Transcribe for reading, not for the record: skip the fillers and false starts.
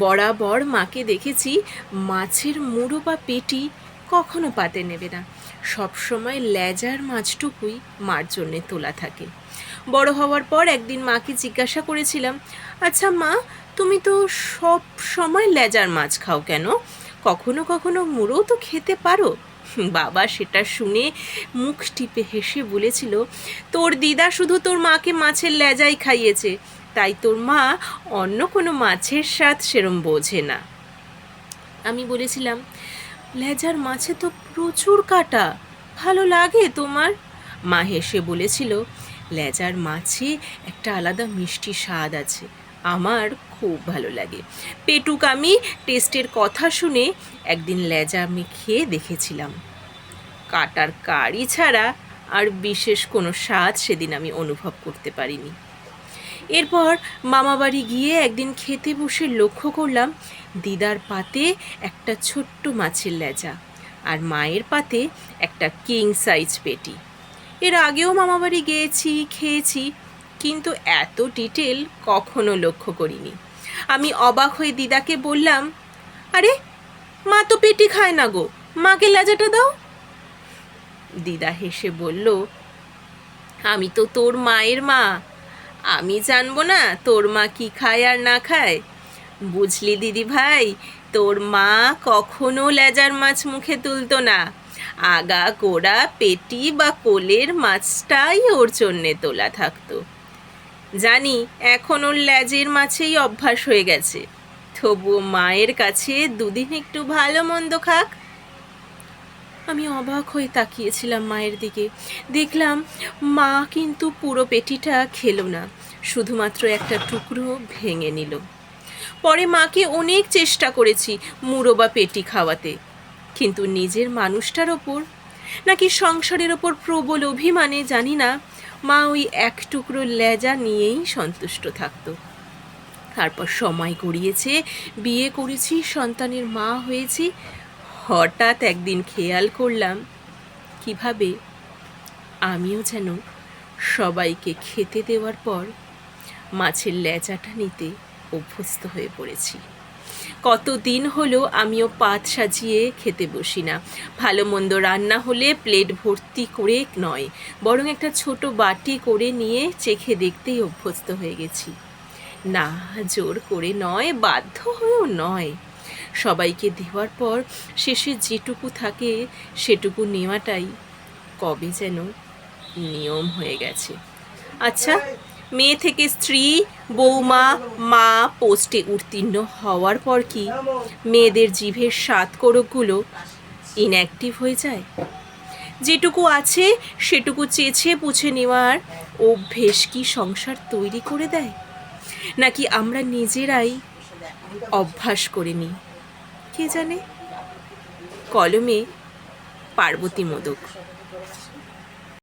বরাবর মাকে দেখেছি মাছের মুড়ো বা পেটি কখনো পাতে নেবে না, সবসময় লেজার মাছটুকুই মার জন্যে তোলা থাকে। বড় হওয়ার পর একদিন মাকে জিজ্ঞাসা করেছিলাম, আচ্ছা মা, তুমি তো সব সময় লেজার মাছ খাও কেন? কখনো কখনো মুড়োও তো খেতে পারো। বাবা সেটা শুনে মুখ টিপে হেসে বলেছিল, তোর দিদা শুধু তোর মাকে মাছের লেজাই খাইয়েছে, তাই তোর মা অন্য কোনো মাছের স্বাদ সেরম বোঝে না। আমি বলেছিলাম, লেজার মাছে তো প্রচুর কাটা, ভালো লাগে তোমার? মা হেসে বলেছিল, লেজার মাছে একটা আলাদা মিষ্টি স্বাদ আছে, আমার খুব ভালো লাগে। পেটুক আমি টেস্টের কথা শুনে একদিন লেজা আমি খেয়ে দেখেছিলাম। কাটার কারি ছাড়া আর বিশেষ কোনো স্বাদ সেদিন আমি অনুভব করতে পারিনি। এরপর মামাবাড়ি গিয়ে একদিন খেতে বসে লক্ষ্য করলাম দিদার পাতে একটা ছোট্ট মাছের লেজা আর মায়ের পাতে একটা কিং সাইজ পেটি। এর আগেও মামাবাড়ি গিয়েছি, খেয়েছি, কিন্তু এত ডিটেল কখনো লক্ষ্য করিনি। আমি অবাক হয়ে দিদাকে বললাম, আরে মা তো পেটি খায় না গো, মাকে লেজাটা দাও। দিদা হেসে বলল, আমি তো তোর মায়ের মা, আমি জানবো না তোর মা কি খায় আর না খায়? বুঝলি দিদি ভাই, তোর মা কখনো লেজার মাছ মুখে তুলতো না, আগা গোড়া পেটি বা কোলের মাছটাই ওর জন্যে তোলা থাকতো। জানি এখন ওর লেজের মাছেই অভ্যাস হয়ে গেছে, তবুও মায়ের কাছে দুদিন একটু ভালো মন্দ খাক। আমি অবাক হয়ে তাকিয়েছিলাম মায়ের দিকে। দেখলাম মা কিন্তু পুরো পেটিটা খেলো না, শুধুমাত্র একটা টুকরো ভেঙে নিল। পরে মাকে অনেক চেষ্টা করেছি মুড়ো বা পেটি খাওয়াতে, কিন্তু নিজের মানুষটার ওপর নাকি সংসারের ওপর প্রবল অভিমানে জানি না, মা ওই এক টুকরো লেজা নিয়েই সন্তুষ্ট থাকতো। তারপর সময় গড়িয়েছে, বিয়ে করেছি, সন্তানের মা হয়েছি। হঠাৎ একদিন খেয়াল করলাম কিভাবে আমিও যেন সবাইকে খেতে দেওয়ার পর মাছের লেজাটা নিতে অভ্যস্ত হয়ে পড়েছি। কতদিন হলো আমিও পাত সাজিয়ে খেতে বসি না। ভালো মন্দ রান্না হলে প্লেট ভর্তি করে নয়, বরং একটা ছোট বাটি করে নিয়ে চেখে দেখতেই অভ্যস্ত হয়ে গেছি। না জোর করে নয়, বাধ্য হয়েও নয়, সবাইকে দেওয়ার পর শেষে যেটুকু থাকে সেটুকু নেওয়াটাই কবে যেন নিয়ম হয়ে গেছে। আচ্ছা, মেয়ে থেকে স্ত্রী, বৌমা, মা পোস্টে উত্তীর্ণ হওয়ার পর কি মেয়েদের জিভের স্বাদ কোরকগুলো ইনঅ্যাক্টিভ হয়ে যায়? যেটুকু আছে সেটুকু চেঁচে পুছে নেওয়ার অভ্যেস কি সংসার তৈরি করে দেয়, নাকি আমরা নিজেরাই অভ্যাস করে নিই? কে জানে। কলমে পার্বতী মোদক।